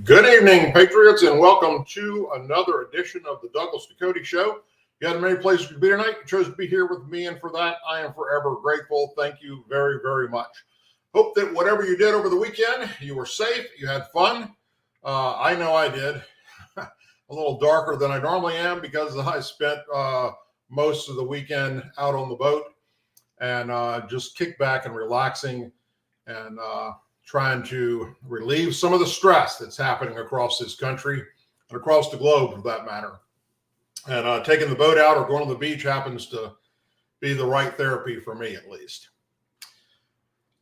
Good evening, Patriots, and welcome to another edition of the Douglas Ducote Show. You had many places to be tonight. You chose to be here with me, and for that, I am forever grateful. Thank you very, very much. Hope that whatever you did over the weekend, you were safe, you had fun. I know I did. A little darker than I normally am because I spent most of the weekend out on the boat and just kicked back and relaxing and trying to relieve some of the stress that's happening across this country and across the globe for that matter. And taking the boat out or going to the beach happens to be the right therapy for me, at least.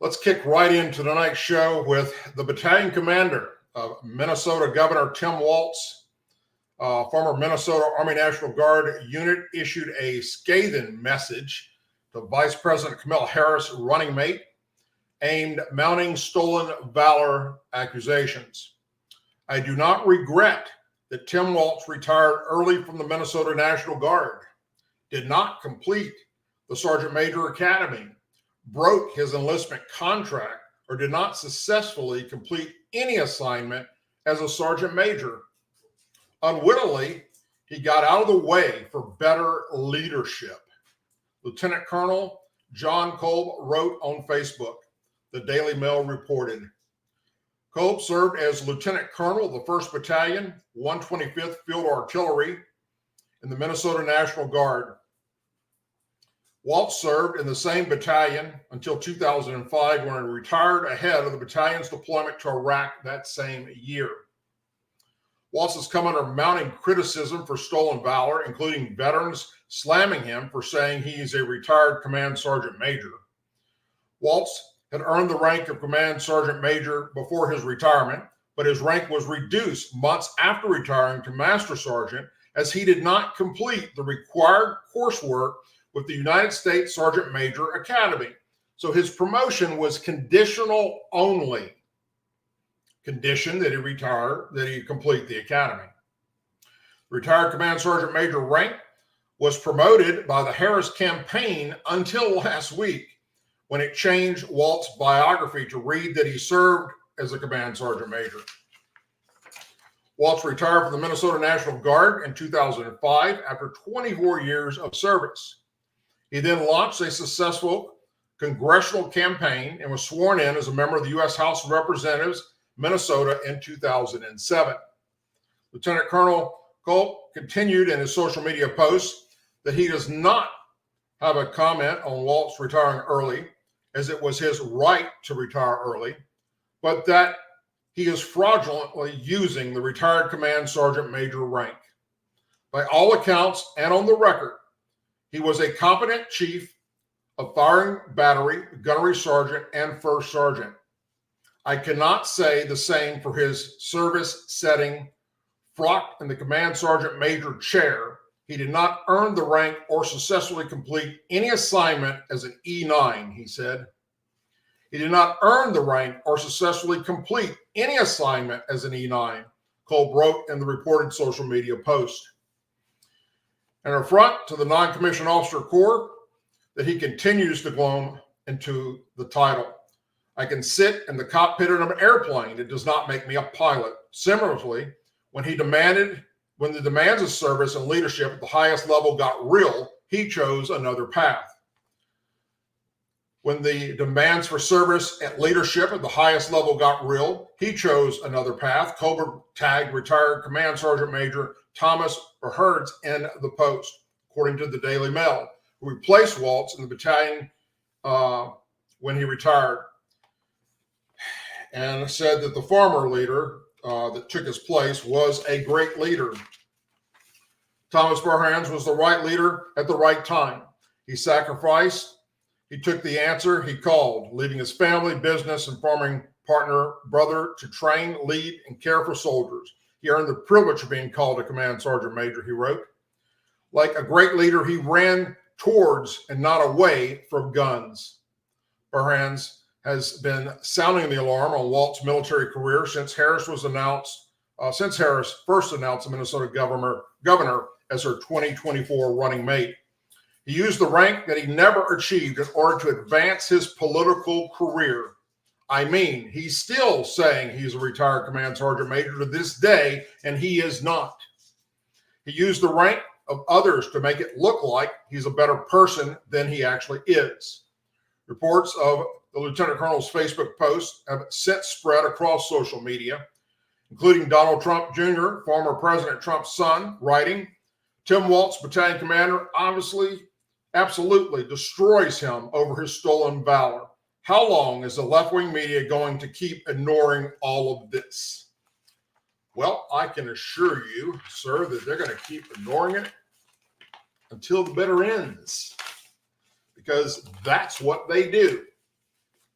Let's kick right into tonight's show with the battalion commander of Minnesota Governor Tim Waltz. Former Minnesota Army National Guard unit issued a scathing message to Vice President Kamala Harris' running mate, aimed mounting stolen valor accusations. I do not regret that Tim Waltz retired early from the Minnesota National Guard, did not complete the Sergeant Major Academy, broke his enlistment contract, or did not successfully complete any assignment as a Sergeant Major. Unwittingly, he got out of the way for better leadership. Lieutenant Colonel John Kolb wrote on Facebook. The Daily Mail reported. Kolb served as Lieutenant Colonel of the 1st Battalion, 125th Field Artillery in the Minnesota National Guard. Waltz served in the same battalion until 2005 when he retired ahead of the battalion's deployment to Iraq that same year. Waltz has come under mounting criticism for stolen valor, including veterans slamming him for saying he is a retired Command Sergeant Major. Waltz had earned the rank of Command Sergeant Major before his retirement, but his rank was reduced months after retiring to Master Sergeant as he did not complete the required coursework with the United States Sergeant Major Academy. So his promotion was conditional only. Condition that he complete the academy. Retired Command Sergeant Major rank was promoted by the Harris campaign until last week, when it changed Waltz's biography to read that he served as a Command Sergeant Major. Waltz retired from the Minnesota National Guard in 2005 after 24 years of service. He then launched a successful congressional campaign and was sworn in as a member of the U.S. House of Representatives, Minnesota, in 2007. Lieutenant Colonel Kolb continued in his social media posts that he does not have a comment on Waltz retiring early, as it was his right to retire early, but that he is fraudulently using the retired Command Sergeant Major rank. By all accounts and on the record, he was a competent chief of firing battery, gunnery sergeant, and first sergeant. I cannot say the same for his service setting, frocked in the Command Sergeant Major chair. He did not earn the rank or successfully complete any assignment as an E9, he said. He did not earn the rank or successfully complete any assignment as an E9, Kolb wrote in the reported social media post. An affront to the non-commissioned officer corps that he continues to gloom into the title. I can sit in the cockpit of an airplane. It does not make me a pilot. Similarly, when the demands of service and leadership at the highest level got real, he chose another path. When the demands for service and leadership at the highest level got real, he chose another path. Kolb tagged retired Command Sergeant Major Thomas Berherds in the post, according to the Daily Mail, who replaced Waltz in the battalion when he retired, and said that the former leader that took his place was a great leader. Thomas Berherds was the right leader at the right time. He sacrificed. He took the answer he called, leaving his family, business, and farming partner, brother to train, lead, and care for soldiers. He earned the privilege of being called a Command Sergeant Major, he wrote. Like a great leader, he ran towards and not away from guns. Berherds has been sounding the alarm on Waltz's military career since Harris first announced the Minnesota governor as her 2024 running mate. He used the rank that he never achieved in order to advance his political career. I mean, he's still saying he's a retired command sergeant major to this day, and he is not. He used the rank of others to make it look like he's a better person than he actually is. Reports of the Lieutenant Colonel's Facebook post have since spread across social media, including Donald Trump Jr., former President Trump's son, writing, Tim Waltz, battalion commander, obviously, absolutely destroys him over his stolen valor. How long is the left-wing media going to keep ignoring all of this? Well, I can assure you, sir, that they're going to keep ignoring it until the bitter ends, because that's what they do.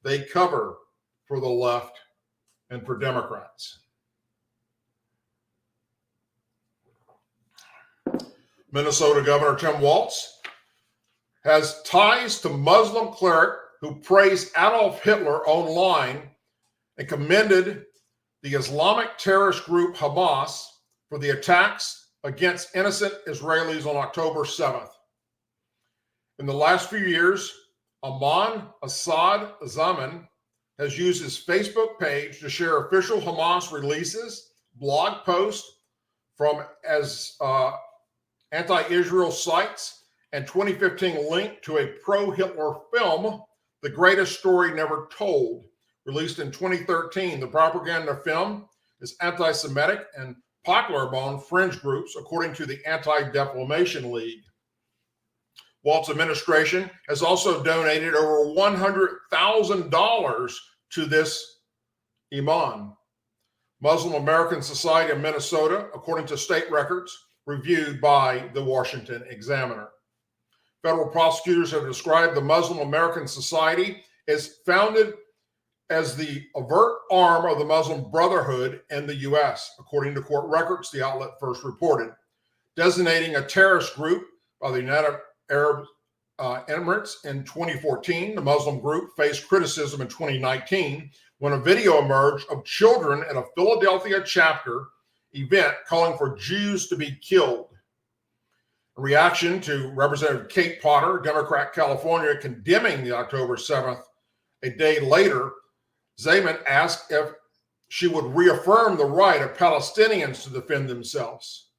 They cover for the left and for Democrats. Minnesota Governor Tim Waltz has ties to Muslim cleric who praised Adolf Hitler online and commended the Islamic terrorist group Hamas for the attacks against innocent Israelis on October 7th. In the last few years, Aman Assad Zaman has used his Facebook page to share official Hamas releases, blog posts from anti-Israel sites, and 2015 link to a pro-Hitler film, The Greatest Story Never Told, released in 2013. The propaganda film is anti-Semitic and popular among fringe groups, according to the Anti-Defamation League. Walt's administration has also donated over $100,000 to this imam. Muslim American Society of Minnesota, according to state records reviewed by the Washington Examiner. Federal prosecutors have described the Muslim American Society as founded as the overt arm of the Muslim Brotherhood in the U.S., according to court records, the outlet first reported. Designating a terrorist group by the United Arab Emirates in 2014, the Muslim group faced criticism in 2019 when a video emerged of children at a Philadelphia chapter event calling for Jews to be killed. A reaction to Representative Kate Potter, Democrat California, condemning the October 7th. A day later, Zaman asked if she would reaffirm the right of Palestinians to defend themselves.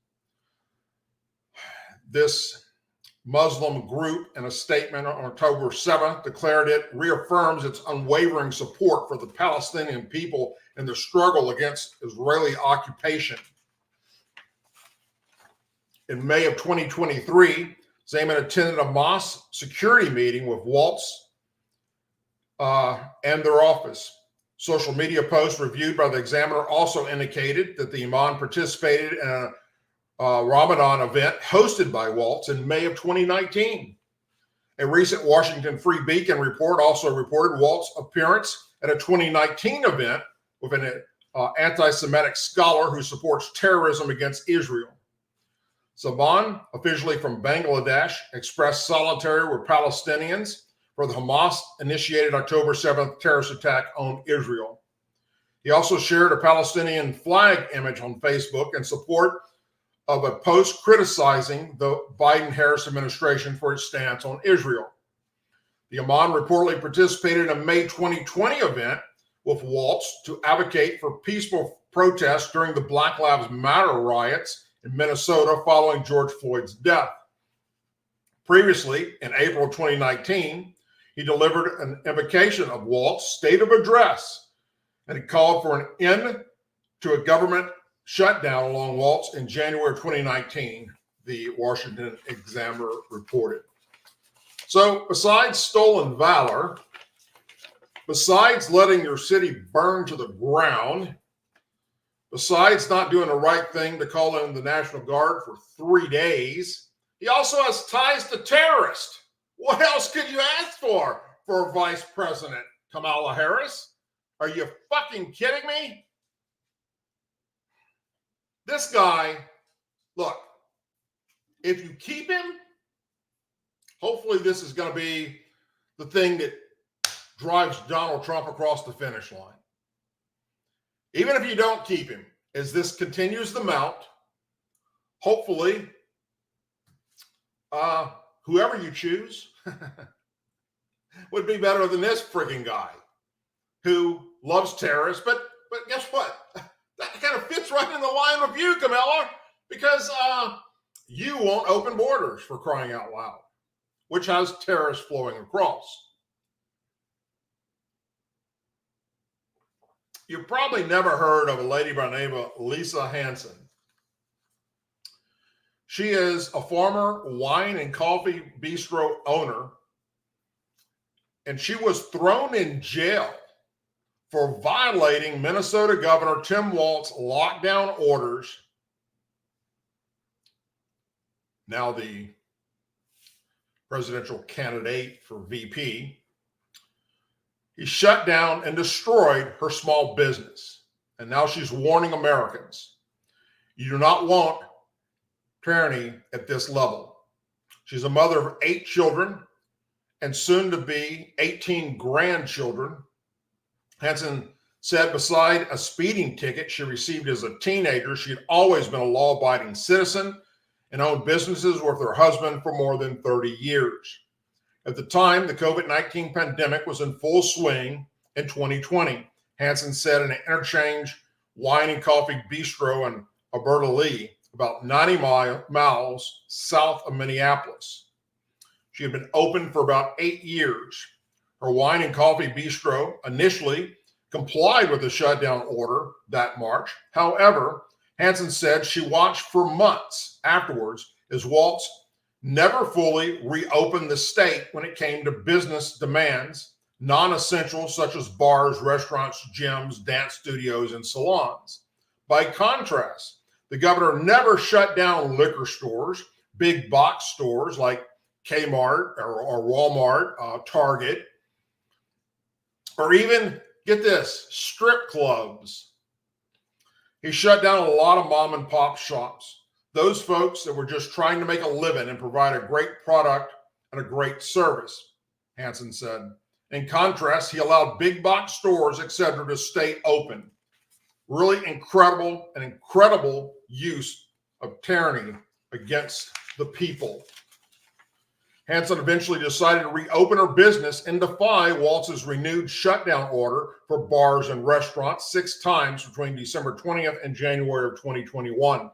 This Muslim group, in a statement on October 7th, declared it reaffirms its unwavering support for the Palestinian people in the struggle against Israeli occupation. In May of 2023, Zaman attended a mosque security meeting with Waltz and their office. Social media posts reviewed by the Examiner also indicated that the imam participated in a Ramadan event hosted by Waltz in May of 2019. A recent Washington Free Beacon report also reported Waltz's appearance at a 2019 event with an anti-Semitic scholar who supports terrorism against Israel. Saban, officially from Bangladesh, expressed solidarity with Palestinians for the Hamas-initiated October 7th terrorist attack on Israel. He also shared a Palestinian flag image on Facebook in support of a post criticizing the Biden-Harris administration for its stance on Israel. The imam reportedly participated in a May 2020 event with Waltz to advocate for peaceful protests during the Black Lives Matter riots in Minnesota following George Floyd's death. Previously, in April 2019, he delivered an invocation of Waltz's state of address, and he called for an end to a government shutdown along Waltz in January 2019, the Washington Examiner reported. So besides stolen valor, besides letting your city burn to the ground, besides not doing the right thing to call in the National Guard for 3 days, he also has ties to terrorists. What else could you ask for Vice President Kamala Harris? Are you fucking kidding me? This guy, look, if you keep him, hopefully this is going to be the thing that drives Donald Trump across the finish line. Even if you don't keep him, as this continues to mount, hopefully, whoever you choose would be better than this frigging guy. who loves terrorists, but guess what? That kind of fits right in the line of you, Camilla, because you won't open borders, for crying out loud, which has terrorists flowing across. You've probably never heard of a lady by the name of Lisa Hansen. She is a former wine and coffee bistro owner, and she was thrown in jail for violating Minnesota Governor Tim Waltz lockdown orders. Now the presidential candidate for VP. He shut down and destroyed her small business. And now she's warning Americans, you do not want tyranny at this level. She's a mother of 8 children and soon to be 18 grandchildren. Hansen said beside a speeding ticket she received as a teenager, she had always been a law-abiding citizen and owned businesses with her husband for more than 30 years. At the time, the COVID-19 pandemic was in full swing in 2020. Hansen said in an interchange wine and coffee bistro in Alberta Lee, about 90 miles south of Minneapolis. She had been open for about 8 years. Her wine and coffee bistro initially complied with the shutdown order that March. However, Hansen said she watched for months afterwards as Waltz never fully reopened the state when it came to business demands, non-essential such as bars, restaurants, gyms, dance studios, and salons. By contrast, the governor never shut down liquor stores, big box stores like Kmart or Walmart, Target, or even, get this, strip clubs. He shut down a lot of mom and pop shops. Those folks that were just trying to make a living and provide a great product and a great service, Hansen said. In contrast, he allowed big box stores, etc., to stay open. Really incredible use of tyranny against the people. Hansen eventually decided to reopen her business and defy Waltz's renewed shutdown order for bars and restaurants 6 times between December 20th and January of 2021.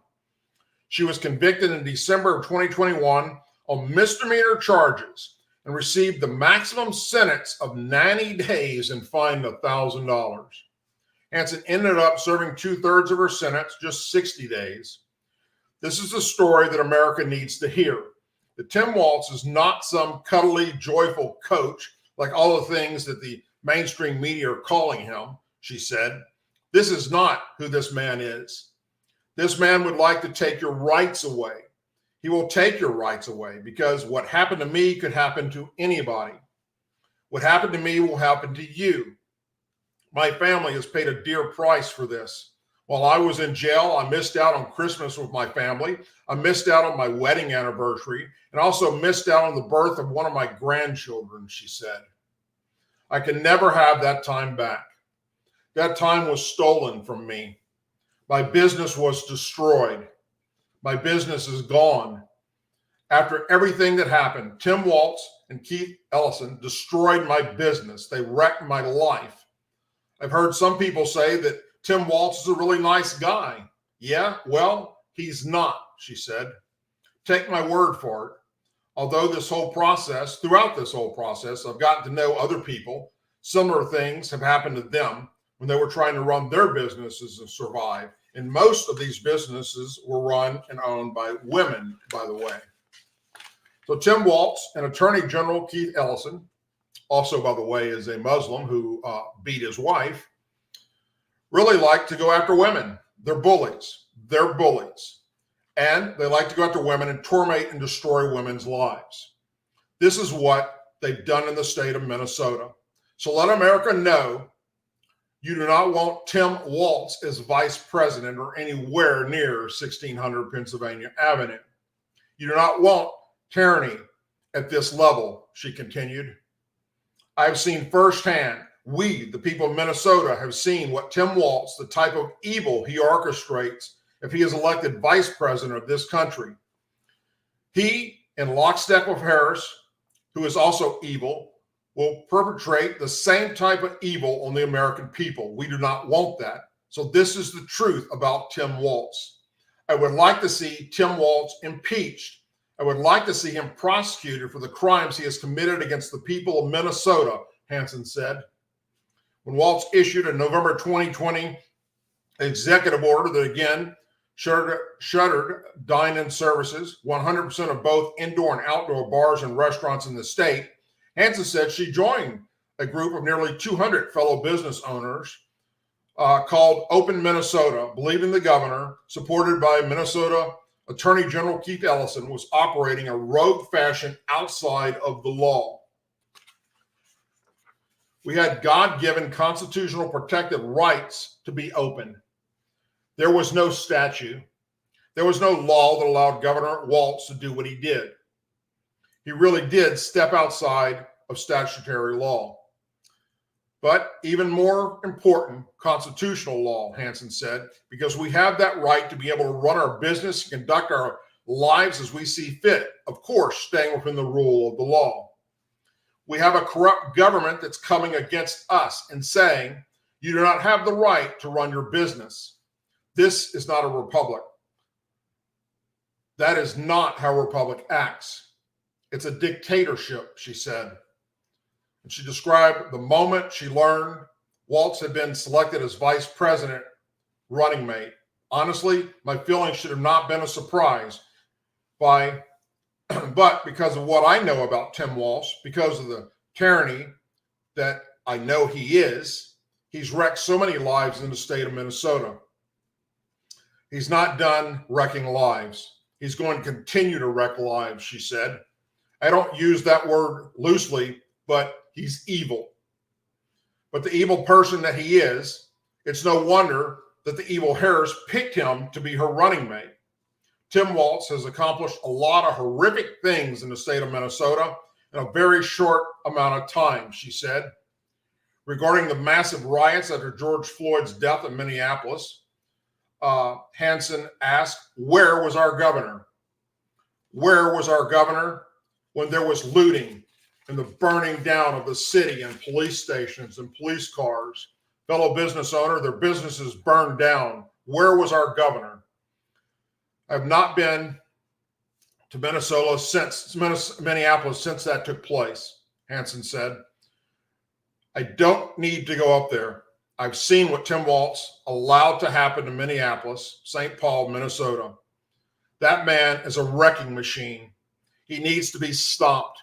She was convicted in December of 2021 on misdemeanor charges and received the maximum sentence of 90 days and fined $1,000. Hansen ended up serving 2/3 of her sentence, just 60 days. This is the story that America needs to hear. That Tim Waltz is not some cuddly, joyful coach like all the things that the mainstream media are calling him, she said. This is not who this man is. This man would like to take your rights away. He will take your rights away because what happened to me could happen to anybody. What happened to me will happen to you. My family has paid a dear price for this. While I was in jail, I missed out on Christmas with my family. I missed out on my wedding anniversary and also missed out on the birth of one of my grandchildren, she said. I can never have that time back. That time was stolen from me. My business was destroyed. My business is gone. After everything that happened, Tim Waltz and Keith Ellison destroyed my business. They wrecked my life. I've heard some people say that Tim Waltz is a really nice guy. Yeah, well, he's not, she said. Take my word for it. Although throughout this whole process, I've gotten to know other people. Similar things have happened to them when they were trying to run their businesses and survive. And most of these businesses were run and owned by women, by the way. So Tim Waltz and Attorney General Keith Ellison, also, by the way, is a Muslim who beat his wife, really like to go after women. They're bullies. They're bullies. And they like to go after women and torment and destroy women's lives. This is what they've done in the state of Minnesota. So let America know you do not want Tim Waltz as vice president or anywhere near 1600 Pennsylvania Avenue. You do not want tyranny at this level, she continued. I've seen firsthand, we, the people of Minnesota, have seen what Tim Waltz, the type of evil he orchestrates if he is elected vice president of this country. He, in lockstep with Harris, who is also evil, will perpetrate the same type of evil on the American people. We do not want that. So this is the truth about Tim Waltz. I would like to see Tim Waltz impeached. I would like to see him prosecuted for the crimes he has committed against the people of Minnesota, Hansen said. When Waltz issued in November 2020 executive order that again shuttered dine-in services, 100% of both indoor and outdoor bars and restaurants in the state, Hansen said she joined a group of nearly 200 fellow business owners called Open Minnesota, believing the governor, supported by Minnesota Attorney General Keith Ellison, was operating a rogue fashion outside of the law. We had God-given constitutional protected rights to be open. There was no statute. There was no law that allowed Governor Waltz to do what he did. He really did step outside of statutory law. But even more important, constitutional law, Hansen said, because we have that right to be able to run our business, conduct our lives as we see fit, of course, staying within the rule of the law. We have a corrupt government that's coming against us and saying, you do not have the right to run your business. This is not a republic. That is not how a republic acts. It's a dictatorship, she said. And she described the moment she learned Waltz had been selected as vice president running mate. Honestly, my feelings should have not been a surprise, but because of what I know about Tim Waltz, because of the tyranny that I know he is, he's wrecked so many lives in the state of Minnesota. He's not done wrecking lives. He's going to continue to wreck lives, she said. I don't use that word loosely, but he's evil. But the evil person that he is, it's no wonder that the evil Harris picked him to be her running mate. Tim Waltz has accomplished a lot of horrific things in the state of Minnesota in a very short amount of time, she said. Regarding the massive riots after George Floyd's death in Minneapolis, Hansen asked, where was our governor? Where was our governor when there was looting and the burning down of the city and police stations and police cars? Fellow business owner, their businesses burned down. Where was our governor? I've not been to Minnesota since Minneapolis since that took place, Hansen said. I don't need to go up there. I've seen what Tim Waltz allowed to happen to Minneapolis, St. Paul, Minnesota. That man is a wrecking machine. He needs to be stopped.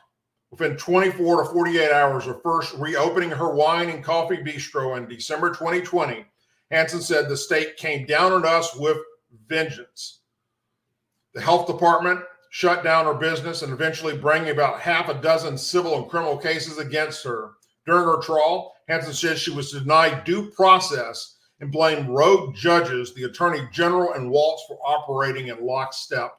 Within 24 to 48 hours of first reopening her wine and coffee bistro in December 2020, Hansen said the state came down on us with vengeance. The health department shut down her business and eventually bringing about half a dozen civil and criminal cases against her. During her trial, Hansen said she was denied due process and blamed rogue judges, the Attorney General and Waltz, for operating in lockstep.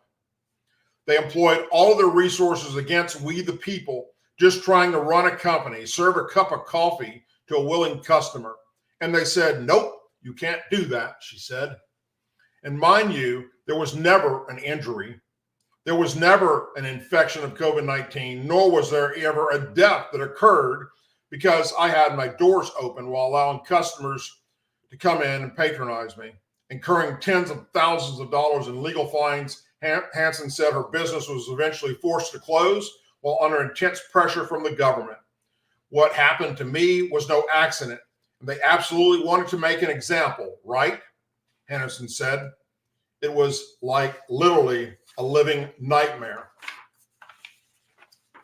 They employed all of their resources against we the people, just trying to run a company, serve a cup of coffee to a willing customer. And they said, nope, you can't do that, she said. And mind you, there was never an injury. There was never an infection of COVID-19, nor was there ever a death that occurred because I had my doors open while allowing customers to come in and patronize me, incurring tens of thousands of dollars in legal fines. Hansen said her business was eventually forced to close while under intense pressure from the government. What happened to me was no accident. They absolutely wanted to make an example, right? Hansen said. It was like literally a living nightmare.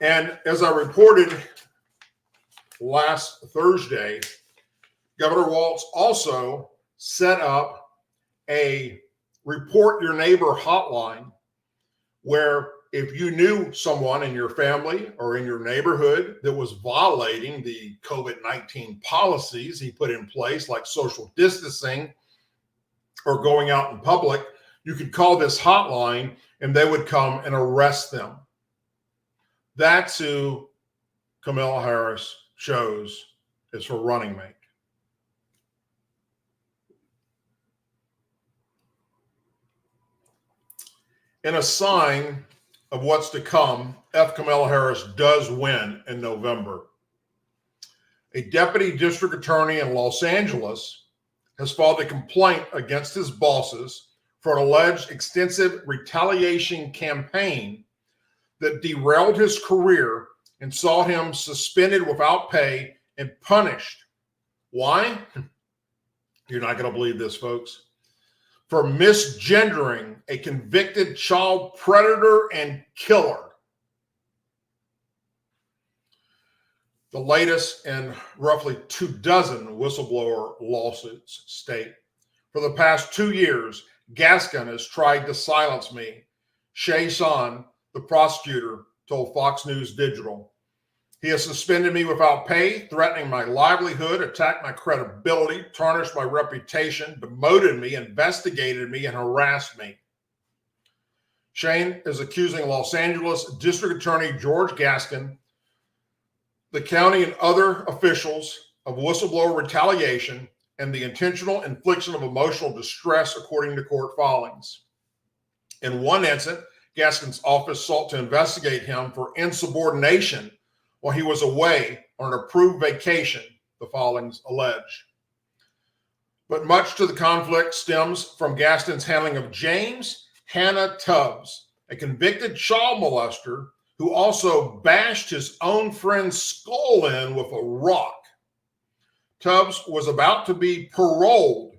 And as I reported last Thursday, Governor Waltz also set up a report your neighbor hotline where if you knew someone in your family or in your neighborhood that was violating the COVID-19 policies he put in place, like social distancing or going out in public, you could call this hotline and they would come and arrest them. That's who Kamala Harris chose as her running mate. In a sign of what's to come, Kamala Harris does win in November. A deputy district attorney in Los Angeles has filed a complaint against his bosses for an alleged extensive retaliation campaign that derailed his career and saw him suspended without pay and punished. Why? You're not going to believe this, folks. For misgendering a convicted child predator and killer. The latest in roughly 24 whistleblower lawsuits state, for the past 2 years, Gascon has tried to silence me. Shay Son, the prosecutor, told Fox News Digital. He has suspended me without pay, threatening my livelihood, attacked my credibility, tarnished my reputation, demoted me, investigated me, and harassed me. Shane is accusing Los Angeles District Attorney George Gascon, the county, and other officials of whistleblower retaliation and the intentional infliction of emotional distress, according to court filings. In one incident, Gascon's office sought to investigate him for insubordination while he was away on an approved vacation, the filings allege. But much to the conflict stems from Gaston's handling of James Hannah Tubbs, a convicted child molester who also bashed his own friend's skull in with a rock. Tubbs was about to be paroled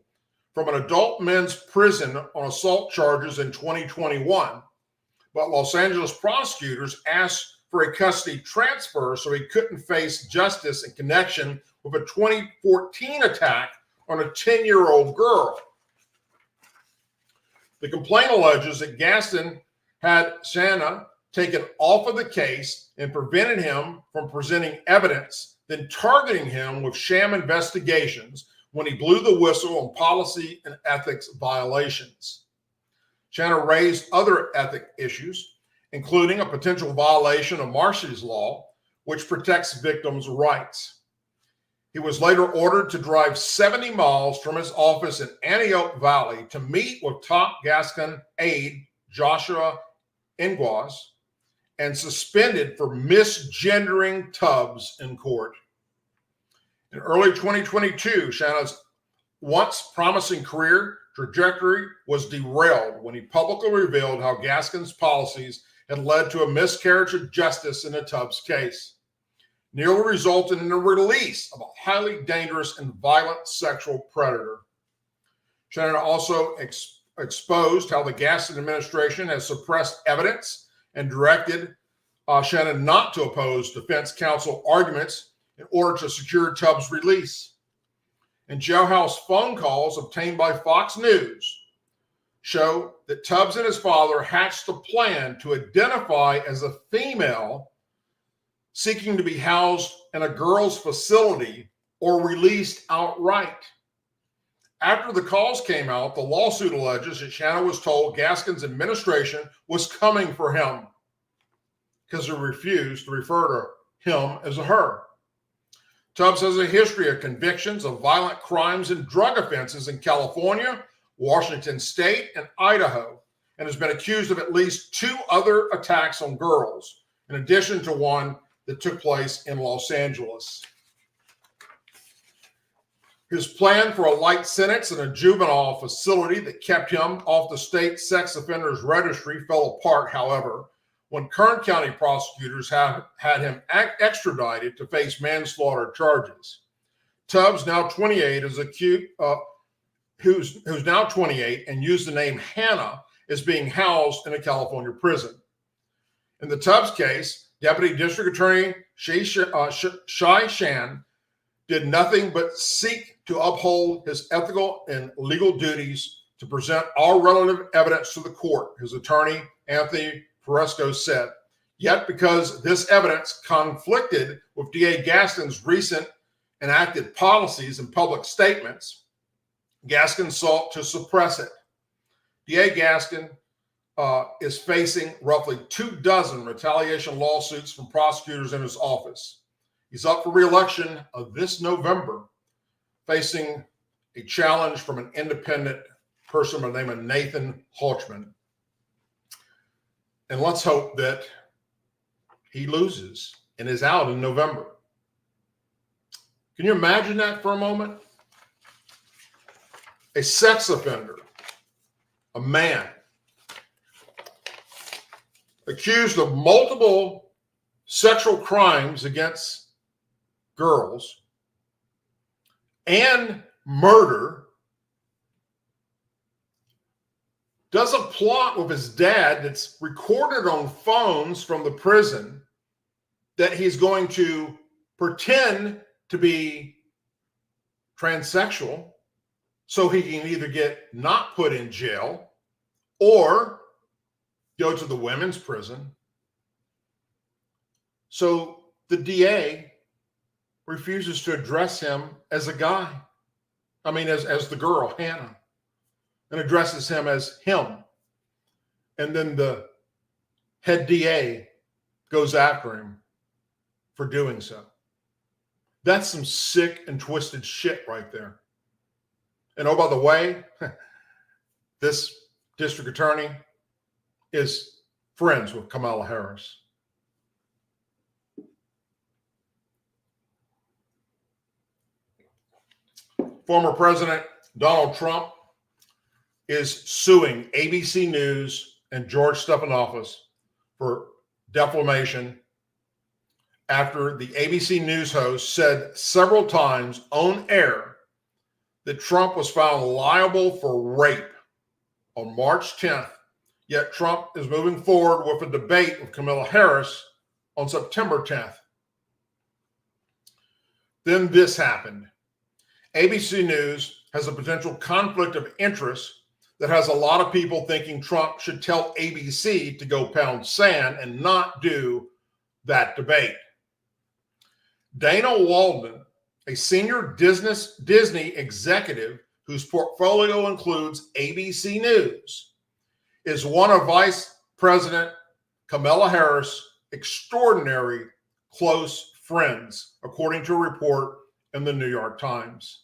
from an adult men's prison on assault charges in 2021, but Los Angeles prosecutors asked for a custody transfer so he couldn't face justice in connection with a 2014 attack on a 10-year-old girl. The complaint alleges that Gaston had Shanna taken off of the case and prevented him from presenting evidence, then targeting him with sham investigations when he blew the whistle on policy and ethics violations. Shanna raised other ethic issues, including a potential violation of Marsy's law, which protects victims' rights. He was later ordered to drive 70 miles from his office in Antioch Valley to meet with top Gascon aide Joshua Inguas and suspended for misgendering Tubbs in court. In early 2022, Shanna's once promising career trajectory was derailed when he publicly revealed how Gascon's policies had led to a miscarriage of justice in the Tubbs case, nearly resulted in the release of a highly dangerous and violent sexual predator. Shanna also exposed how the Gaston administration has suppressed evidence and directed Shannon not to oppose defense counsel arguments in order to secure Tubbs' release. And jailhouse phone calls obtained by Fox News show that Tubbs and his father hatched a plan to identify as a female seeking to be housed in a girls' facility or released outright. After the calls came out, the lawsuit alleges that Shanna was told Gascon's administration was coming for him because he refused to refer to him as a her. Tubbs has a history of convictions of violent crimes and drug offenses in California, Washington State, and Idaho, and has been accused of at least 2 other attacks on girls, in addition to one that took place in Los Angeles. His plan for a light sentence in a juvenile facility that kept him off the state sex offenders registry fell apart, however, when Kern County prosecutors had him extradited to face manslaughter charges. Tubbs, now 28, is accused, who's now 28 and used the name Hannah, is being housed in a California prison. In the Tubbs case, Deputy District Attorney Shai Shan did nothing but seek to uphold his ethical and legal duties to present all relative evidence to the court, his attorney, Anthony Peresco, said. Yet, because this evidence conflicted with DA Gaston's recent enacted policies and public statements, Gaston sought to suppress it. DA Gaston is facing roughly 24 retaliation lawsuits from prosecutors in his office. He's up for re-election this November, facing a challenge from an independent person by the name of Nathan Halchman. And let's hope that he loses and is out in November. Can you imagine that for a moment? A sex offender, a man, accused of multiple sexual crimes against girls and murder, does a plot with his dad that's recorded on phones from the prison that he's going to pretend to be transsexual so he can either get not put in jail or go to the women's prison. So the DA refuses to address him as a guy. I mean, as the girl, Hannah, and addresses him as him. And then the head DA goes after him for doing so. That's some sick and twisted shit right there. And oh, by the way, this district attorney is friends with Kamala Harris. Former President Donald Trump is suing ABC News and George Stephanopoulos for defamation after the ABC News host said several times on air that Trump was found liable for rape on March 10th, yet Trump is moving forward with a debate with Kamala Harris on September 10th. Then this happened. ABC News has a potential conflict of interest that has a lot of people thinking Trump should tell ABC to go pound sand and not do that debate. Dana Walden, a senior Disney executive whose portfolio includes ABC News, is one of Vice President Kamala Harris' extraordinary close friends, according to a report in the New York Times.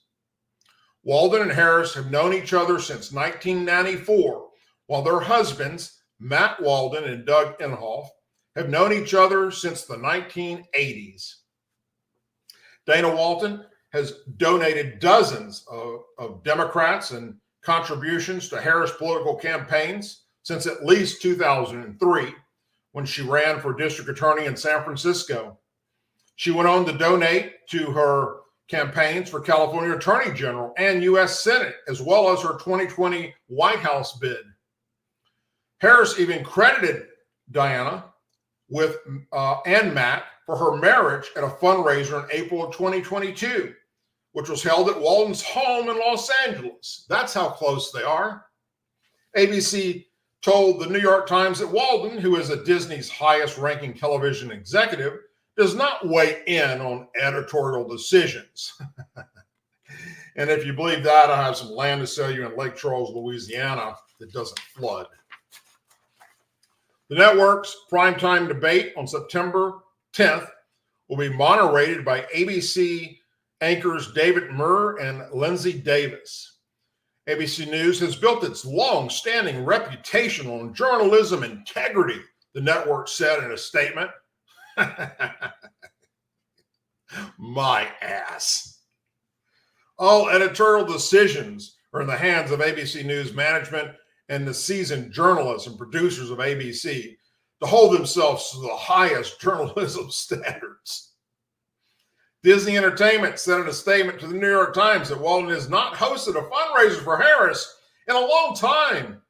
Walden and Harris have known each other since 1994, while their husbands, Matt Walden and Doug Inhofe, have known each other since the 1980s. Dana Walden has donated dozens of Democrats and contributions to Harris political campaigns since at least 2003, when she ran for district attorney in San Francisco. She went on to donate to her campaigns for California Attorney General and U.S. Senate, as well as her 2020 White House bid. Harris even credited Diana with and Matt for her marriage at a fundraiser in April of 2022, which was held at Walden's home in Los Angeles. That's how close they are. ABC told the New York Times that Walden, who is a Disney's highest-ranking television executive, does not weigh in on editorial decisions. And if you believe that, I have some land to sell you in Lake Charles, Louisiana that doesn't flood. The network's primetime debate on September 10th will be moderated by ABC anchors David Murr and Lindsay Davis. ABC News has built its long-standing reputation on journalism integrity, the network said in a statement. My ass. All editorial decisions are in the hands of ABC News management and the seasoned journalists and producers of ABC to hold themselves to the highest journalism standards. Disney Entertainment said in a statement to the New York Times that Walden has not hosted a fundraiser for Harris in a long time.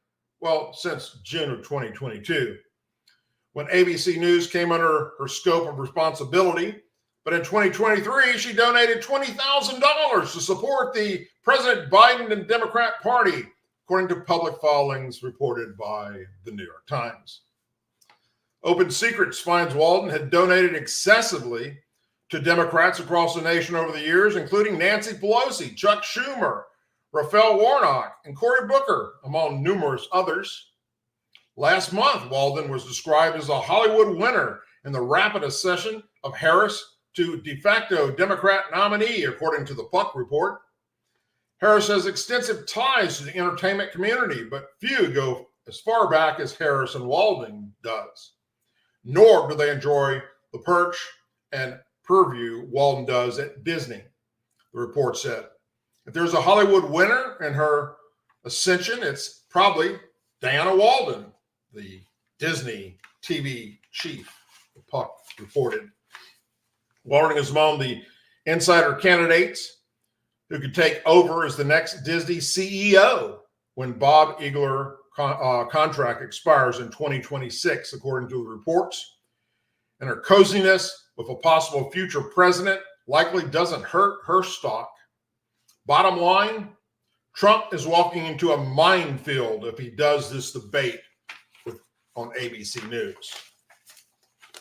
Well, since June of 2022. When ABC News came under her scope of responsibility. But in 2023, she donated $20,000 to support the President Biden and Democrat Party, according to public filings reported by the New York Times. Open Secrets finds Walden had donated excessively to Democrats across the nation over the years, including Nancy Pelosi, Chuck Schumer, Raphael Warnock, and Cory Booker, among numerous others. Last month, Walden was described as a Hollywood winner in the rapid accession of Harris to de facto Democrat nominee, according to the Puck report. Harris has extensive ties to the entertainment community, but few go as far back as Harris and Walden does. Nor do they enjoy the perch and purview Walden does at Disney. the report said. If there's a Hollywood winner in her ascension, it's probably Diana Walden, the Disney TV chief, the Puck reported. Walden is among the insider candidates who could take over as the next Disney CEO when Bob Iger contract expires in 2026, according to the reports. And her coziness with a possible future president likely doesn't hurt her stock. Bottom line, Trump is walking into a minefield if he does this debate on ABC News.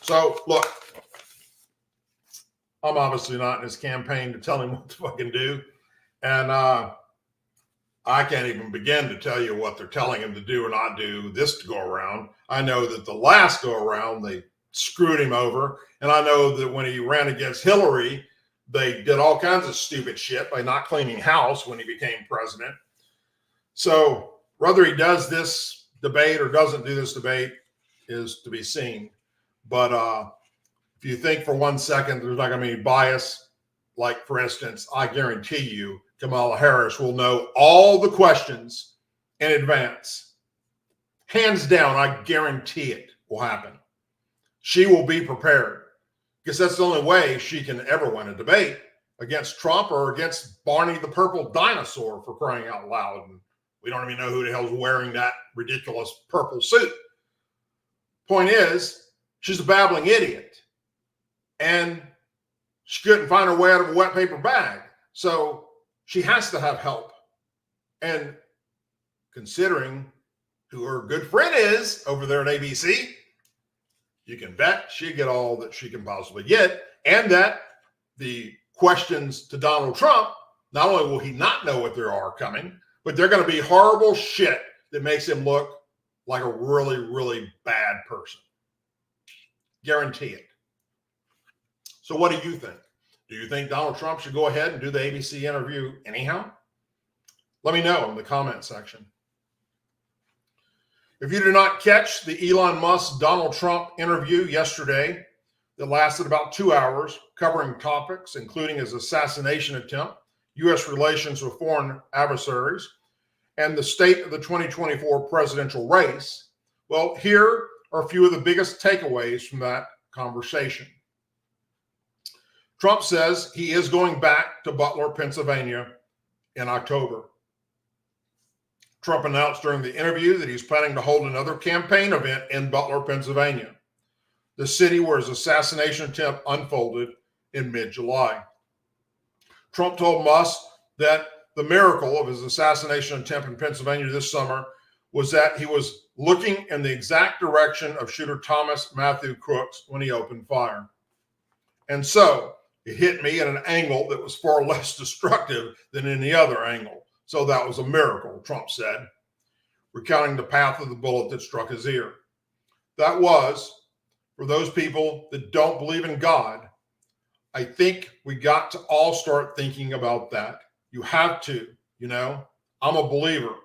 So, look, I'm obviously not in his campaign to tell him what to fucking do. And I can't even begin to tell you what they're telling him to do or not do this go around. I know that the last go around, they screwed him over. And I know that when he ran against Hillary, they did all kinds of stupid shit by not cleaning house when he became president. So whether he does this debate or doesn't do this debate is to be seen. But if you think for 1 second there's not going to be any bias, like, for instance, I guarantee you Kamala Harris will know all the questions in advance. Hands down, I guarantee it will happen. She will be prepared because that's the only way she can ever win a debate against Trump or against Barney the Purple Dinosaur, for crying out loud. And we don't even know who the hell's wearing that ridiculous purple suit. Point is, she's a babbling idiot. And she couldn't find her way out of a wet paper bag. So she has to have help. And considering who her good friend is over there at ABC, you can bet she'll get all that she can possibly get. And that the questions to Donald Trump, not only will he not know what there are coming, but they're going to be horrible shit that makes him look like a really, really bad person. Guarantee it. So what do you think? Do you think Donald Trump should go ahead and do the ABC interview anyhow? Let me know in the comment section. If you did not catch the Elon Musk Donald Trump interview yesterday that lasted about 2 hours, covering topics including his assassination attempt, U.S. relations with foreign adversaries, and the state of the 2024 presidential race, well, here are a few of the biggest takeaways from that conversation. Trump says he is going back to Butler, Pennsylvania in October. Trump announced during the interview that he's planning to hold another campaign event in Butler, Pennsylvania, the city where his assassination attempt unfolded in mid-July. Trump told Musk that the miracle of his assassination attempt in Pennsylvania this summer was that he was looking in the exact direction of shooter Thomas Matthew Crooks when he opened fire. And so it hit me at an angle that was far less destructive than any other angle. So that was a miracle, Trump said, recounting the path of the bullet that struck his ear. That was, for those people that don't believe in God, I think we got to all start thinking about that. You have to, I'm a believer.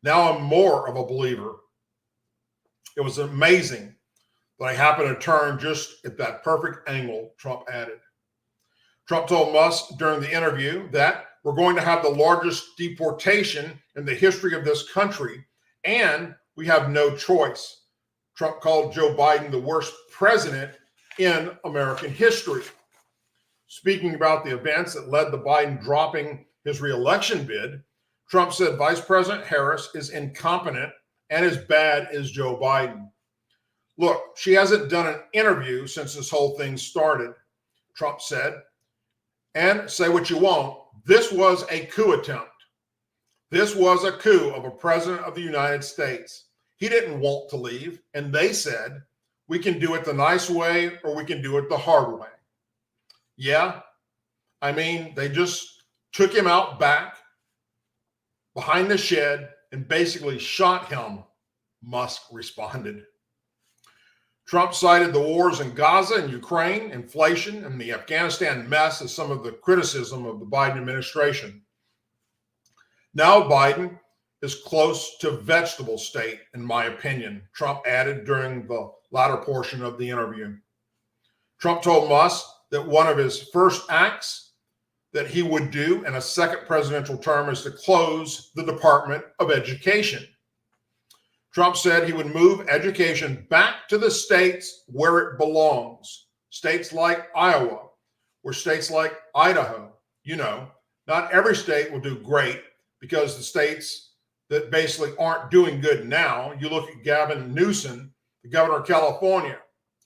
Now I'm more of a believer. It was amazing that I happened to turn just at that perfect angle, Trump added. Trump told Musk during the interview that we're going to have the largest deportation in the history of this country, and we have no choice. Trump called Joe Biden the worst president in American history. Speaking about the events that led to Biden dropping his reelection bid, Trump said Vice President Harris is incompetent and as bad as Joe Biden. Look, she hasn't done an interview since this whole thing started, Trump said. And say what you want, this was a coup attempt. This was a coup of a president of the United States. He didn't want to leave, and they said, we can do it the nice way or we can do it the hard way. Yeah, they just took him out back behind the shed and basically shot him, Musk responded. Trump cited the wars in Gaza and Ukraine, inflation, and the Afghanistan mess as some of the criticism of the Biden administration. Now Biden is close to vegetable state, in my opinion, Trump added during the latter portion of the interview. Trump told Musk that one of his first acts that he would do in a second presidential term is to close the Department of Education. Trump said he would move education back to the states where it belongs. States like Iowa, or states like Idaho. You know, not every state will do great, because the states that basically aren't doing good now, you look at Gavin Newsom, the governor of California,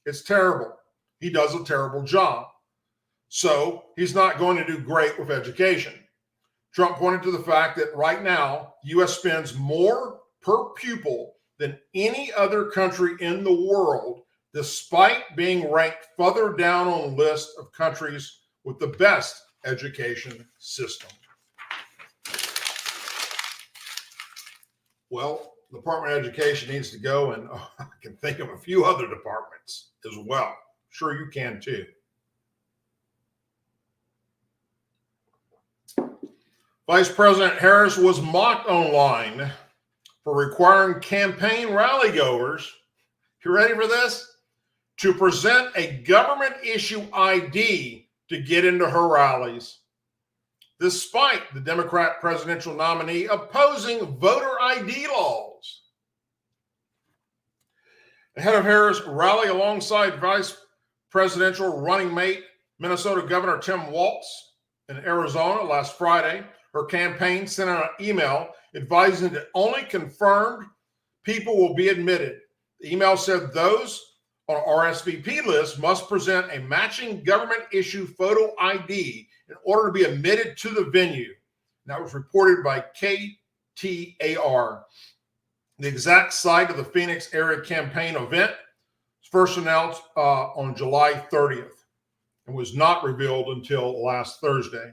it's terrible. He does a terrible job. So he's not going to do great with education. Trump pointed to the fact that right now, the U.S. spends more per pupil than any other country in the world, despite being ranked further down on the list of countries with the best education system. Well, the Department of Education needs to go, and I can think of a few other departments as well. Sure, you can too. Vice President Harris was mocked online for requiring campaign rally goers, you ready for this? To present a government issue ID to get into her rallies, despite the Democrat presidential nominee opposing voter ID laws. Ahead of Harris' rally alongside vice presidential running mate Minnesota Governor Tim Waltz in Arizona last Friday, her campaign sent out an email advising that only confirmed people will be admitted. The email said those on RSVP list must present a matching government issue photo ID in order to be admitted to the venue. And that was reported by KTAR. The exact site of the Phoenix area campaign event was first announced on July 30th and was not revealed until last Thursday.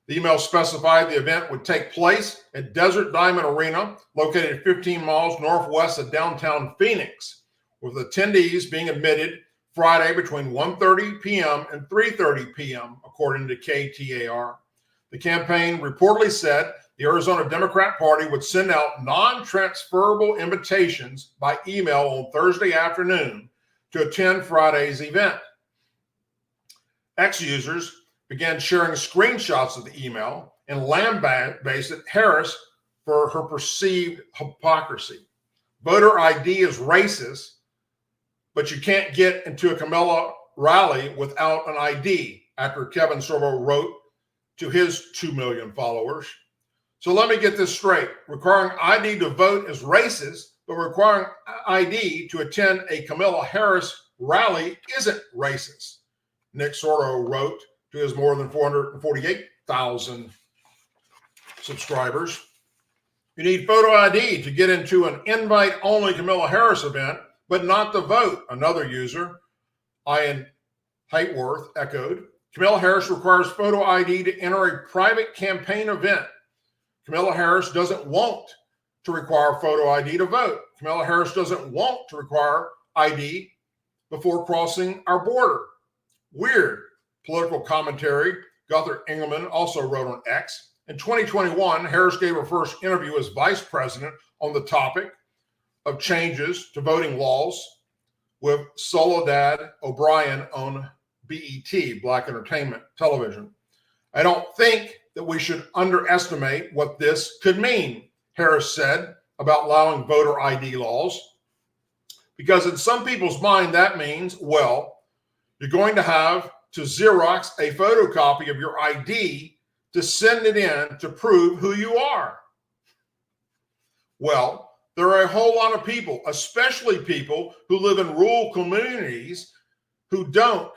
The email specified the event would take place at Desert Diamond Arena, located 15 miles northwest of downtown Phoenix, with attendees being admitted Friday between 1:30 p.m. and 3:30 p.m., according to KTAR. The campaign reportedly said the Arizona Democrat Party would send out non-transferable invitations by email on Thursday afternoon to attend Friday's event. Ex-users began sharing screenshots of the email and lambasted Harris for her perceived hypocrisy. Voter ID is racist, but you can't get into a Kamala rally without an ID, actor Kevin Sorbo wrote to his 2 million followers. So let me get this straight. Requiring ID to vote is racist, but requiring ID to attend a Kamala Harris rally isn't racist, Nick Sorbo wrote to his more than 448,000 subscribers. You need photo ID to get into an invite-only Kamala Harris event, but not to vote, another user, Ian Heightworth, echoed. Kamala Harris requires photo ID to enter a private campaign event. Kamala Harris doesn't want to require photo ID to vote. Kamala Harris doesn't want to require ID before crossing our border. Weird. Political commentary, Gunther Engelman also wrote on X. In 2021, Harris gave her first interview as vice president on the topic of changes to voting laws with Soledad O'Brien on BET, Black Entertainment Television. I don't think that we should underestimate what this could mean, Harris said about allowing voter ID laws, because in some people's mind, that means, well, you're going to have to Xerox a photocopy of your ID to send it in to prove who you are. Well, there are a whole lot of people, especially people who live in rural communities, who don't.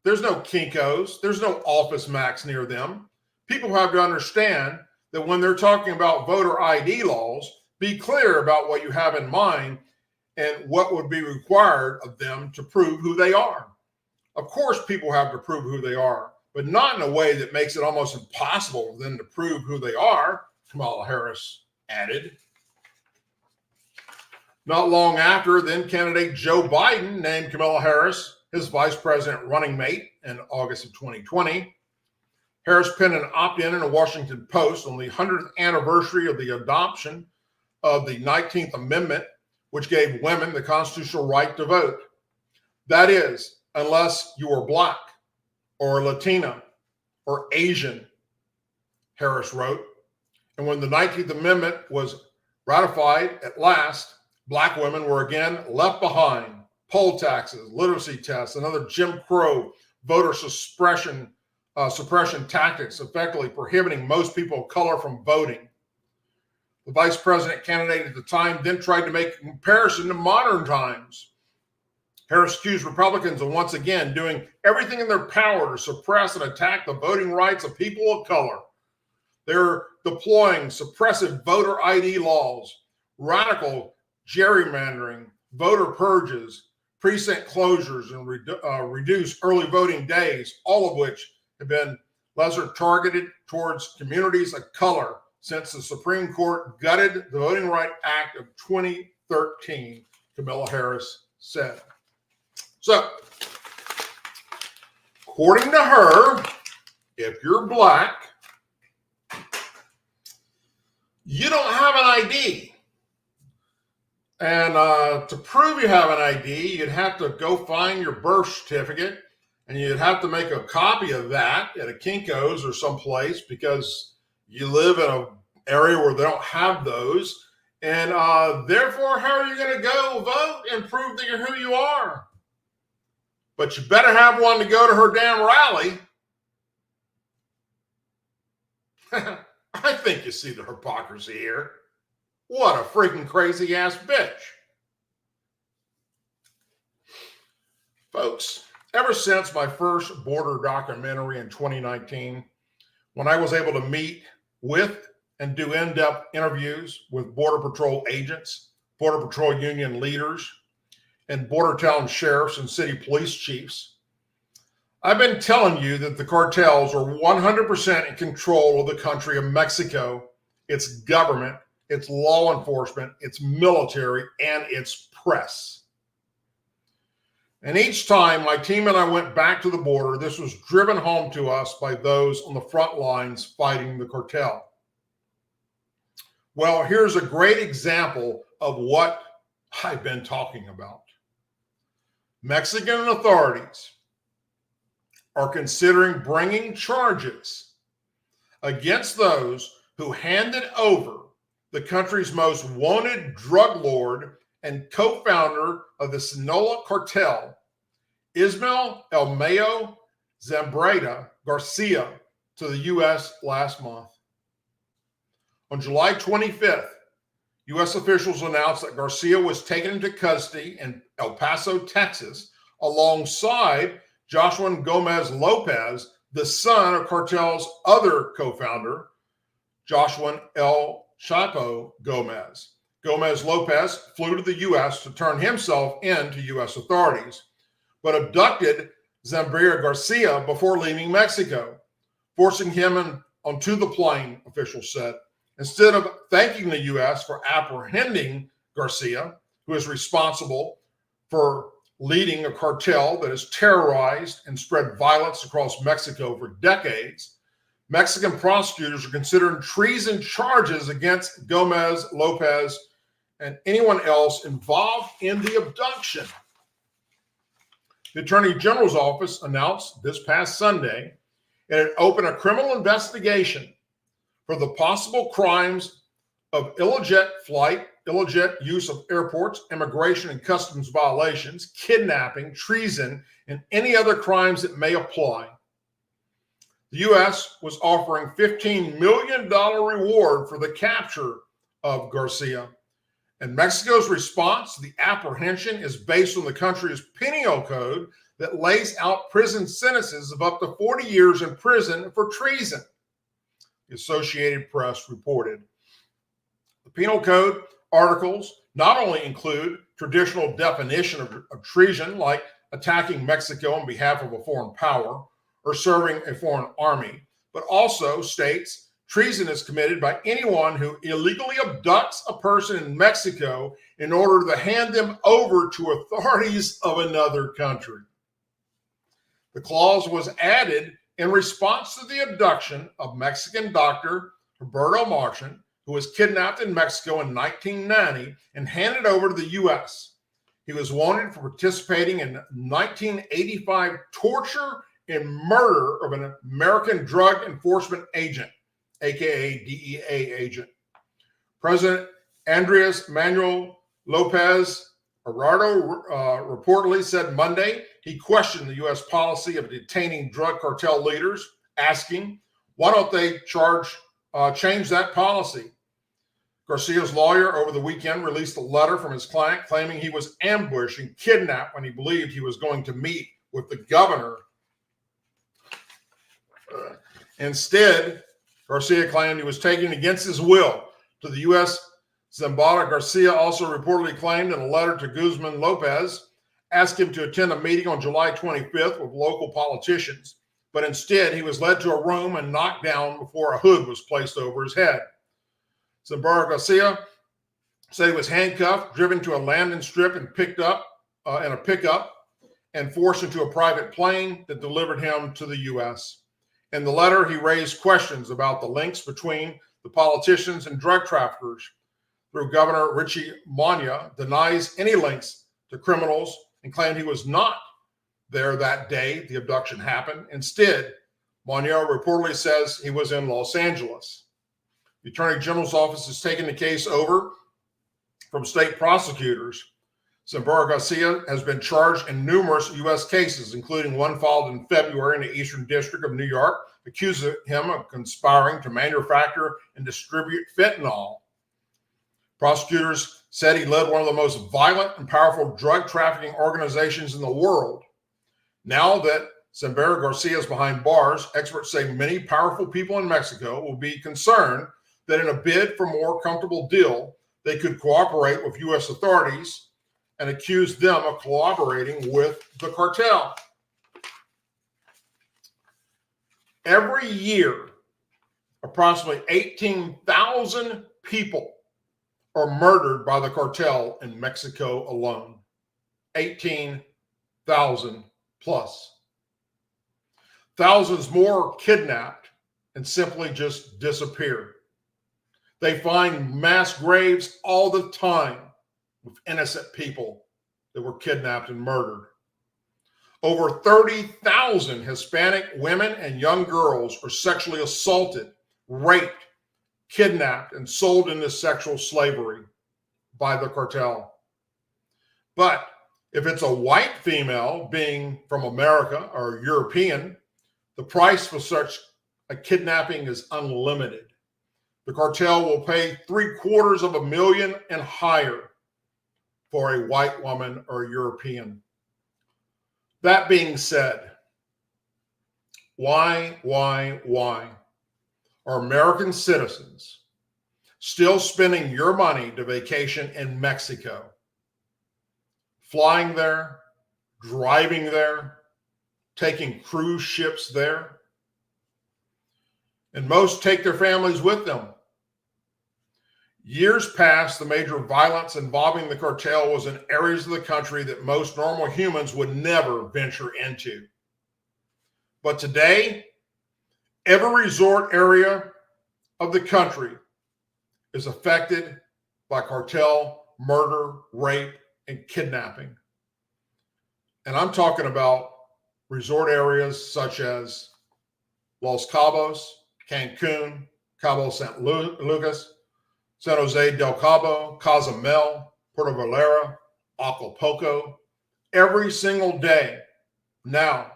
There's no Kinko's, there's no Office Max near them. People have to understand that when they're talking about voter ID laws, be clear about what you have in mind and what would be required of them to prove who they are. Of course, people have to prove who they are, but not in a way that makes it almost impossible for them to prove who they are, Kamala Harris added. Not long after, then candidate Joe Biden named Kamala Harris his vice president running mate in August of 2020. Harris penned an opt-in in the Washington Post on the 100th anniversary of the adoption of the 19th Amendment, which gave women the constitutional right to vote. That is, unless you are Black or Latina or Asian, Harris wrote. And when the 19th Amendment was ratified at last, Black women were again left behind. Poll taxes, literacy tests, and other Jim Crow voter suppression tactics effectively prohibiting most people of color from voting. The vice president candidate at the time then tried to make a comparison to modern times. Harris accused Republicans of once again doing everything in their power to suppress and attack the voting rights of people of color. They're deploying suppressive voter ID laws, radical gerrymandering, voter purges, precinct closures, and reduced early voting days, all of which have been lesser targeted towards communities of color since the Supreme Court gutted the Voting Rights Act of 2013, Kamala Harris said. So, according to her, if you're Black, you don't have an ID. And to prove you have an ID, you'd have to go find your birth certificate, and you'd have to make a copy of that at a Kinko's or someplace because you live in an area where they don't have those. And therefore, how are you going to go vote and prove that you're who you are? But you better have one to go to her damn rally. I think you see the hypocrisy here. What a freaking crazy ass bitch. Folks, ever since my first border documentary in 2019, when I was able to meet with and do in-depth interviews with Border Patrol agents, Border Patrol union leaders, and border town sheriffs and city police chiefs, I've been telling you that the cartels are 100% in control of the country of Mexico, its government, its law enforcement, its military, and its press. And each time my team and I went back to the border, this was driven home to us by those on the front lines fighting the cartel. Well, here's a great example of what I've been talking about. Mexican authorities are considering bringing charges against those who handed over the country's most wanted drug lord and co-founder of the Sinaloa cartel, Ismael El Mayo Zambada Garcia, to the U.S. last month. On July 25th, U.S. officials announced that Garcia was taken into custody in El Paso, Texas, alongside Joshua Gomez Lopez, the son of cartel's other co-founder, Joshua El Chapo Gomez. Gomez Lopez flew to the U.S. to turn himself in to U.S. authorities, but abducted Zambada Garcia before leaving Mexico, forcing him onto the plane, officials said. Instead of thanking the U.S. for apprehending Garcia, who is responsible for leading a cartel that has terrorized and spread violence across Mexico for decades, Mexican prosecutors are considering treason charges against Gomez, Lopez, and anyone else involved in the abduction. The Attorney General's office announced this past Sunday it had opened a criminal investigation for the possible crimes of illegit flight, illegit use of airports, immigration and customs violations, kidnapping, treason, and any other crimes that may apply. The U.S. was offering $15 million reward for the capture of Garcia. And Mexico's response to the apprehension is based on the country's penal code that lays out prison sentences of up to 40 years in prison for treason, the Associated Press reported. The penal code articles not only include traditional definition of treason, like attacking Mexico on behalf of a foreign power or serving a foreign army, but also states treason is committed by anyone who illegally abducts a person in Mexico in order to hand them over to authorities of another country. The clause was added in response to the abduction of Mexican doctor Roberto Marchand, who was kidnapped in Mexico in 1990 and handed over to the U.S. He was wanted for participating in 1985 torture in murder of an American drug enforcement agent, aka DEA agent. President Andres Manuel Lopez Obrador reportedly said Monday he questioned the U.S. policy of detaining drug cartel leaders, asking, why don't they change that policy? Garcia's lawyer over the weekend released a letter from his client claiming he was ambushed and kidnapped when he believed he was going to meet with the governor. Instead, Garcia claimed he was taken against his will to the U.S. Zambara. Garcia also reportedly claimed in a letter to Guzman Lopez, asked him to attend a meeting on July 25th with local politicians, but instead he was led to a room and knocked down before a hood was placed over his head. Zambara Garcia said he was handcuffed, driven to a landing strip and picked up in a pickup and forced into a private plane that delivered him to the U.S. In the letter, he raised questions about the links between the politicians and drug traffickers. Through Governor Richie Monia denies any links to criminals and claimed he was not there that day the abduction happened. Instead, Monia reportedly says he was in Los Angeles. The Attorney General's office is taking the case over from state prosecutors. Zambara Garcia has been charged in numerous U.S. cases, including one filed in February in the Eastern District of New York, accusing him of conspiring to manufacture and distribute fentanyl. Prosecutors said he led one of the most violent and powerful drug trafficking organizations in the world. Now that Zambara Garcia is behind bars, experts say many powerful people in Mexico will be concerned that in a bid for a more comfortable deal, they could cooperate with U.S. authorities and accuse them of collaborating with the cartel. Every year, approximately 18,000 people are murdered by the cartel in Mexico alone. 18,000 plus. Thousands more are kidnapped and simply just disappear. They find mass graves all the time with innocent people that were kidnapped and murdered. Over 30,000 Hispanic women and young girls are sexually assaulted, raped, kidnapped, and sold into sexual slavery by the cartel. But if it's a white female, being from America or European, the price for such a kidnapping is unlimited. The cartel will pay $750,000 and higher for a white woman or European. That being said, why are American citizens still spending your money to vacation in Mexico? Flying there, driving there, taking cruise ships there? And most take their families with them. Years past, the major violence involving the cartel was in areas of the country that most normal humans would never venture into. But today, every resort area of the country is affected by cartel murder, rape, and kidnapping. And I'm talking about resort areas such as Los Cabos, Cancun, Cabo San Lucas, San Jose del Cabo, Cozumel, Puerto Vallarta, Acapulco. Every single day now,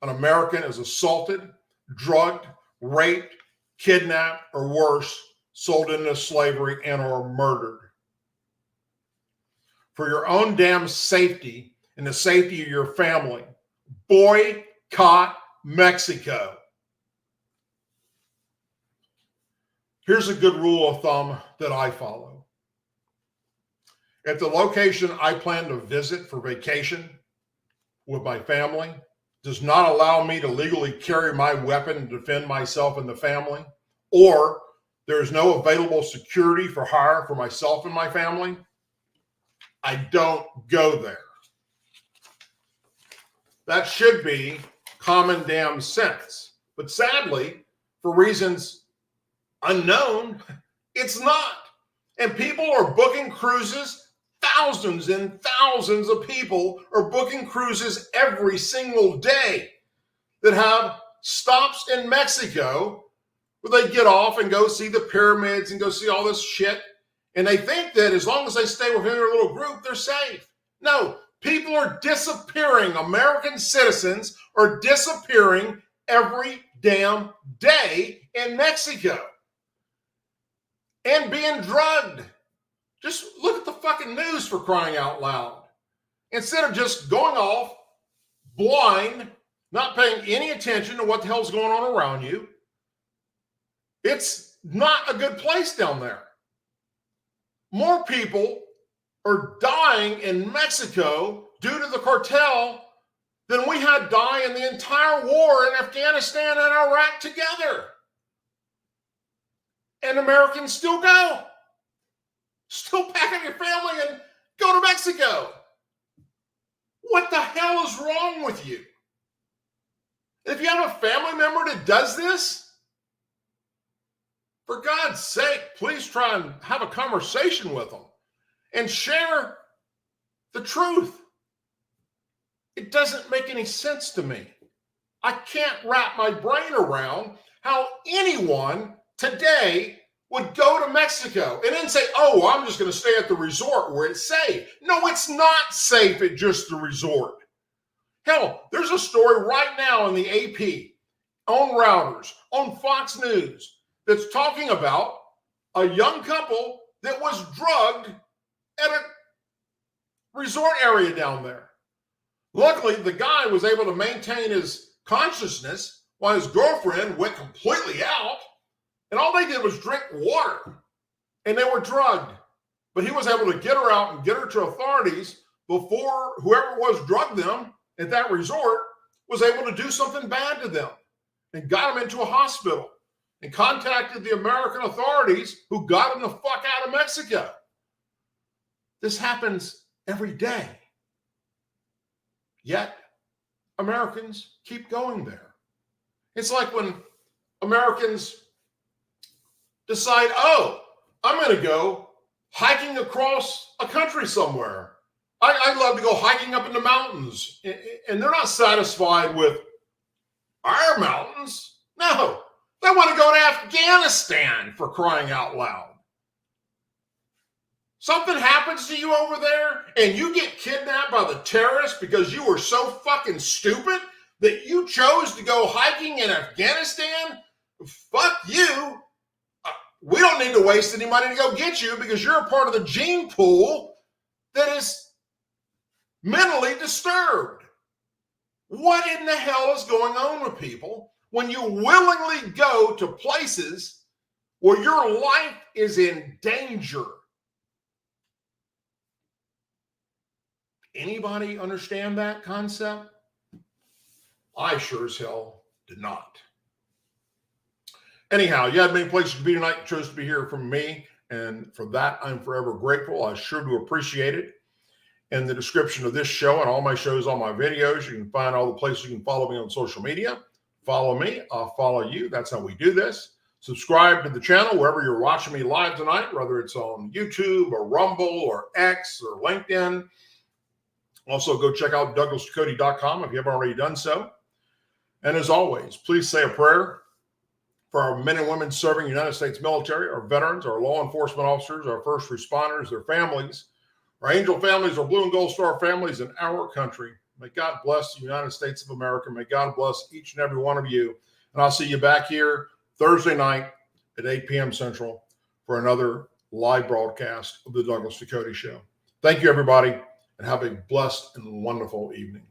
an American is assaulted, drugged, raped, kidnapped, or worse, sold into slavery and or murdered. For your own damn safety and the safety of your family, boycott Mexico. Here's a good rule of thumb that I follow. If the location I plan to visit for vacation with my family does not allow me to legally carry my weapon and defend myself and the family, or there is no available security for hire for myself and my family, I don't go there. That should be common damn sense. But sadly, for reasons unknown, it's not. And people are booking cruises. Thousands and thousands of people are booking cruises every single day. that have stops in Mexico where they get off and go see the pyramids and go see all this shit. And they think that as long as they stay within their little group, they're safe. No, people are disappearing. American citizens are disappearing every damn day in Mexico and being drugged. Just look at the fucking news, for crying out loud. Instead of just going off blind, not paying any attention to what the hell's going on around you. It's not a good place down there. More people are dying in Mexico due to the cartel than we had die in the entire war in Afghanistan and Iraq together. And Americans still go. Still pack up your family and go to Mexico. What the hell is wrong with you? If you have a family member that does this, for God's sake, please try and have a conversation with them and share the truth. It doesn't make any sense to me. I can't wrap my brain around how anyone today would go to Mexico and then say, oh, I'm just going to stay at the resort where it's safe. No, it's not safe at just the resort. Hell, there's a story right now in the AP, on Routers, on Fox News, that's talking about a young couple that was drugged at a resort area down there. Luckily, the guy was able to maintain his consciousness while his girlfriend went completely out, and all they did was drink water, and they were drugged. But he was able to get her out and get her to authorities before whoever was drugged them at that resort was able to do something bad to them and got them into a hospital and contacted the American authorities who got them the fuck out of Mexico. This happens every day. Yet, Americans keep going there. It's like when Americans decide, oh, I'm going to go hiking across a country somewhere. I love to go hiking up in the mountains. And they're not satisfied with our mountains. No, they want to go to Afghanistan, for crying out loud. Something happens to you over there and you get kidnapped by the terrorists because you were so fucking stupid that you chose to go hiking in Afghanistan? Fuck you. We don't need to waste any money to go get you because you're a part of the gene pool that is mentally disturbed. What in the hell is going on with people when you willingly go to places where your life is in danger? Anybody understand that concept? I sure as hell did not. Anyhow, you had many places to be tonight. You chose to be here from me, and for that, I'm forever grateful. I sure do appreciate it. In the description of this show and all my shows, all my videos, you can find all the places you can follow me on social media. Follow me, I'll follow you. That's how we do this. Subscribe to the channel wherever you're watching me live tonight, whether it's on YouTube or Rumble or X or LinkedIn. Also, go check out DouglasDucote.com if you haven't already done so. And as always, please say a prayer for our men and women serving the United States military, our veterans, our law enforcement officers, our first responders, their families, our angel families, our blue and gold star families in our country. May God bless the United States of America. May God bless each and every one of you. And I'll see you back here Thursday night at 8 p.m. Central for another live broadcast of the Douglas Ducote Show. Thank you, everybody, and have a blessed and wonderful evening.